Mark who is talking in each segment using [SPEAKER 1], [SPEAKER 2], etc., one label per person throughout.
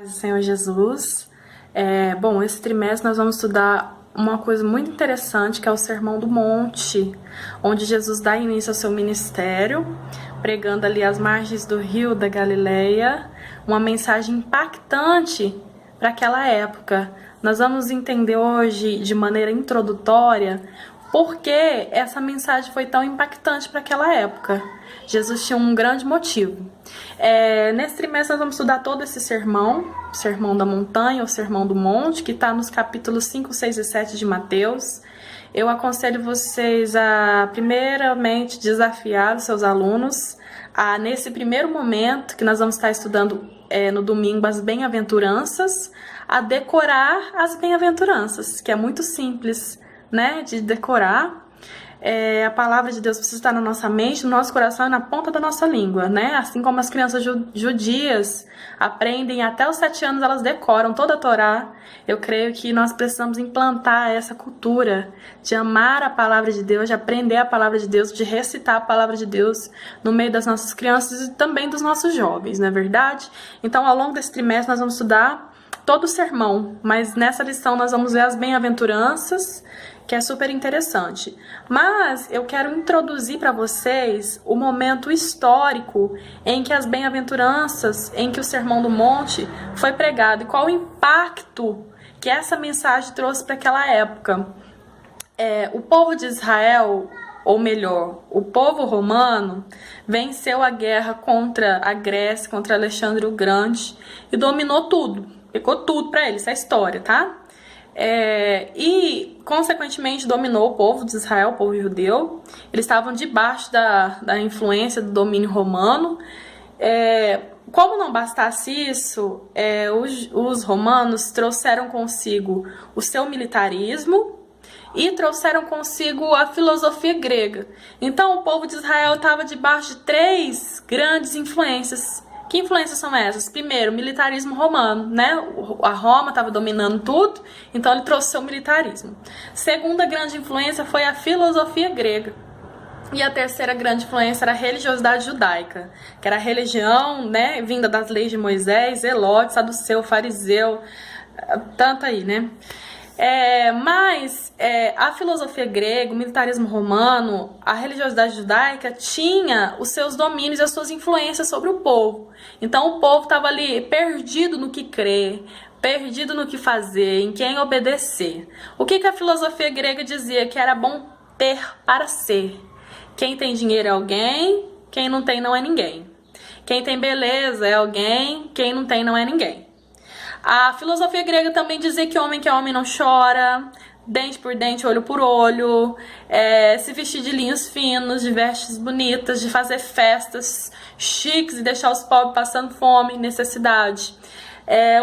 [SPEAKER 1] Senhor Jesus. Bom, esse trimestre nós vamos estudar uma coisa muito interessante, que é o Sermão do Monte, onde Jesus dá início ao seu ministério, pregando ali às margens do rio da Galileia, uma mensagem impactante para aquela época. Nós vamos entender hoje, de maneira introdutória, por que essa mensagem foi tão impactante para aquela época. Jesus tinha um grande motivo. Nesse trimestre nós vamos estudar todo esse sermão, o Sermão da Montanha, o Sermão do Monte, que está nos capítulos 5, 6 e 7 de Mateus. Eu aconselho vocês a, primeiramente, desafiar os seus alunos a, nesse primeiro momento, que nós vamos estar estudando no domingo, as bem-aventuranças, a decorar as bem-aventuranças, que é muito simples, né, de decorar. A palavra de Deus precisa estar na nossa mente, no nosso coração e na ponta da nossa língua, né? Assim como as crianças judias aprendem até os 7 anos, elas decoram toda a Torá. Eu creio que nós precisamos implantar essa cultura de amar a palavra de Deus, de aprender a palavra de Deus, de recitar a palavra de Deus no meio das nossas crianças e também dos nossos jovens, não é verdade? Então, ao longo desse trimestre, nós vamos estudar todo o sermão, mas nessa lição nós vamos ver as bem-aventuranças, que é super interessante. Mas eu quero introduzir para vocês o momento histórico em que as bem-aventuranças, em que o Sermão do Monte foi pregado e qual o impacto que essa mensagem trouxe para aquela época. O povo de Israel, ou melhor, o povo romano, venceu a guerra contra a Grécia, contra Alexandre o Grande e dominou tudo. Ficou tudo para ele, essa é a história, tá? E, consequentemente, dominou o povo de Israel, o povo judeu. Eles estavam debaixo da influência do domínio romano. Como não bastasse isso, os romanos trouxeram consigo o seu militarismo e trouxeram consigo a filosofia grega. Então, o povo de Israel estava debaixo de 3 grandes influências. Que influências são essas? Primeiro, o militarismo romano, né? A Roma estava dominando tudo, então ele trouxe seu militarismo. Segunda grande influência foi a filosofia grega. E a terceira grande influência era a religiosidade judaica, que era a religião, né, vinda das leis de Moisés, Zelote, Saduceu, Fariseu, tanto aí, né? Mas a filosofia grega, o militarismo romano, a religiosidade judaica tinha os seus domínios e as suas influências sobre o povo. Então o povo estava ali perdido no que crer, perdido no que fazer, em quem obedecer. O que a filosofia grega dizia? Que era bom ter para ser. Quem tem dinheiro é alguém, quem não tem não é ninguém. Quem tem beleza é alguém, quem não tem não é ninguém. A filosofia grega também dizia que homem não chora, dente por dente, olho por olho, se vestir de linhos finos, de vestes bonitas, de fazer festas chiques e deixar os pobres passando fome, necessidade.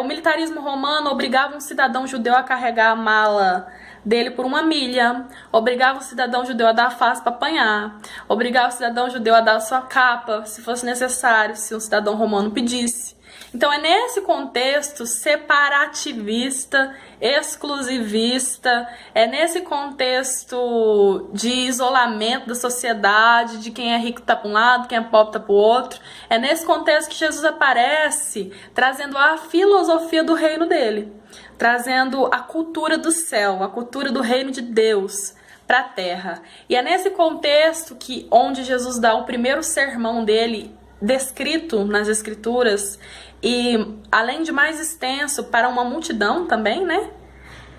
[SPEAKER 1] O militarismo romano obrigava um cidadão judeu a carregar a mala dele por 1 milha, obrigava o cidadão judeu a dar a face para apanhar, obrigava o cidadão judeu a dar a sua capa, se fosse necessário, se um cidadão romano pedisse. Então é nesse contexto separativista, exclusivista, é nesse contexto de isolamento da sociedade, de quem é rico tá para um lado, quem é pobre tá para o outro, é nesse contexto que Jesus aparece trazendo a filosofia do reino dele, trazendo a cultura do céu, a cultura do reino de Deus para a terra. E é nesse contexto onde Jesus dá o primeiro sermão dele, descrito nas escrituras, e além de mais extenso, para uma multidão também, né?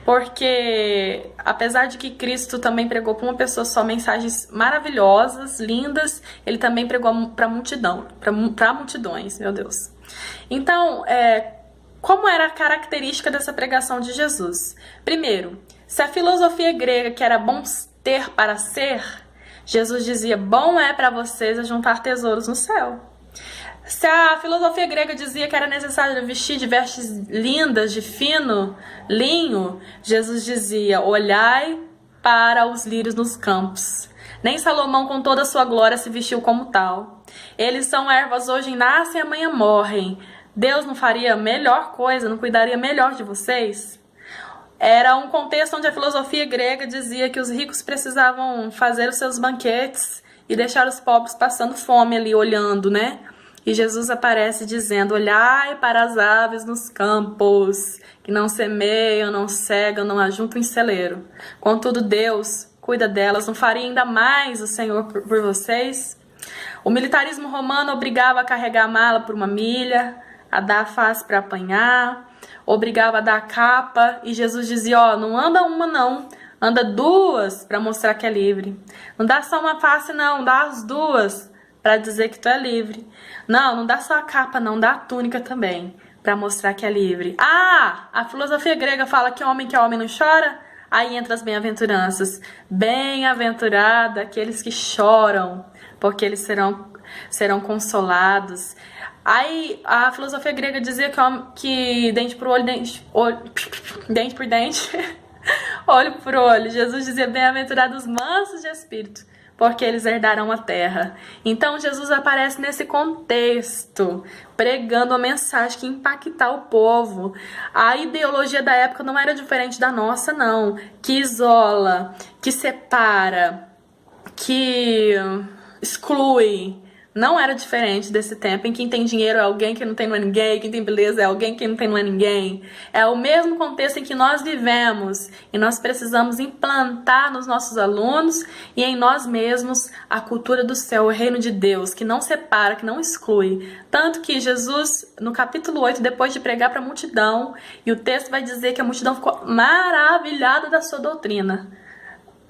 [SPEAKER 1] Porque apesar de que Cristo também pregou para uma pessoa só mensagens maravilhosas, lindas, ele também pregou para multidão, para multidões, meu Deus. Então, como era a característica dessa pregação de Jesus? Primeiro, se a filosofia grega, que era bom ter para ser, Jesus dizia, bom é para vocês juntar tesouros no céu. Se a filosofia grega dizia que era necessário vestir de vestes lindas, de fino linho, Jesus dizia, olhai para os lírios nos campos. Nem Salomão com toda a sua glória se vestiu como tal. Eles são ervas, hoje nascem e amanhã morrem. Deus não faria melhor coisa, não cuidaria melhor de vocês? Era um contexto onde a filosofia grega dizia que os ricos precisavam fazer os seus banquetes e deixar os pobres passando fome ali, olhando, né? E Jesus aparece dizendo: olhai para as aves nos campos, que não semeiam, não cegam, não ajuntam em celeiro. Contudo, Deus cuida delas. Não faria ainda mais o Senhor por vocês? O militarismo romano obrigava a carregar a mala por 1 milha, a dar a face para apanhar, obrigava a dar a capa, e Jesus dizia: ó, não anda uma não, anda 2 para mostrar que é livre. Não dá só uma face não, dá as 2 para dizer que tu é livre. Não, não dá só a capa não, dá a túnica também, para mostrar que é livre. Ah, a filosofia grega fala que homem não chora. Aí entra as bem-aventuranças. Bem-aventurado aqueles que choram, porque eles serão consolados. Aí a filosofia grega dizia que dente por olho, dente por dente, olho por olho. Jesus dizia: bem-aventurados os mansos de espírito, porque eles herdarão a terra. Então Jesus aparece nesse contexto, pregando uma mensagem que impactar o povo. A ideologia da época não era diferente da nossa, não. Que isola, que separa, que exclui. Não era diferente desse tempo em que quem tem dinheiro é alguém, que não tem não é ninguém, quem tem beleza é alguém, quem não tem não é ninguém. É o mesmo contexto em que nós vivemos e nós precisamos implantar nos nossos alunos e em nós mesmos a cultura do céu, o reino de Deus, que não separa, que não exclui. Tanto que Jesus, no capítulo 8, depois de pregar para a multidão, e o texto vai dizer que a multidão ficou maravilhada da sua doutrina,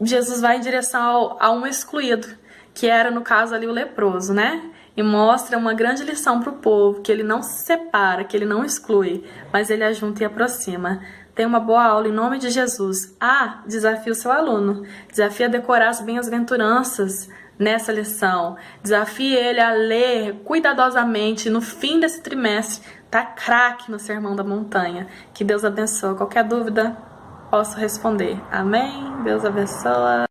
[SPEAKER 1] Jesus vai em direção a um excluído, que era, no caso ali, o leproso, né? E mostra uma grande lição para o povo, que ele não se separa, que ele não exclui, mas ele ajunta e aproxima. Tenha uma boa aula em nome de Jesus. Ah, desafie o seu aluno. Desafie a decorar as bem-aventuranças nessa lição. Desafie ele a ler cuidadosamente no fim desse trimestre. Tá craque no Sermão da Montanha. Que Deus abençoe. Qualquer dúvida, posso responder. Amém? Deus abençoe.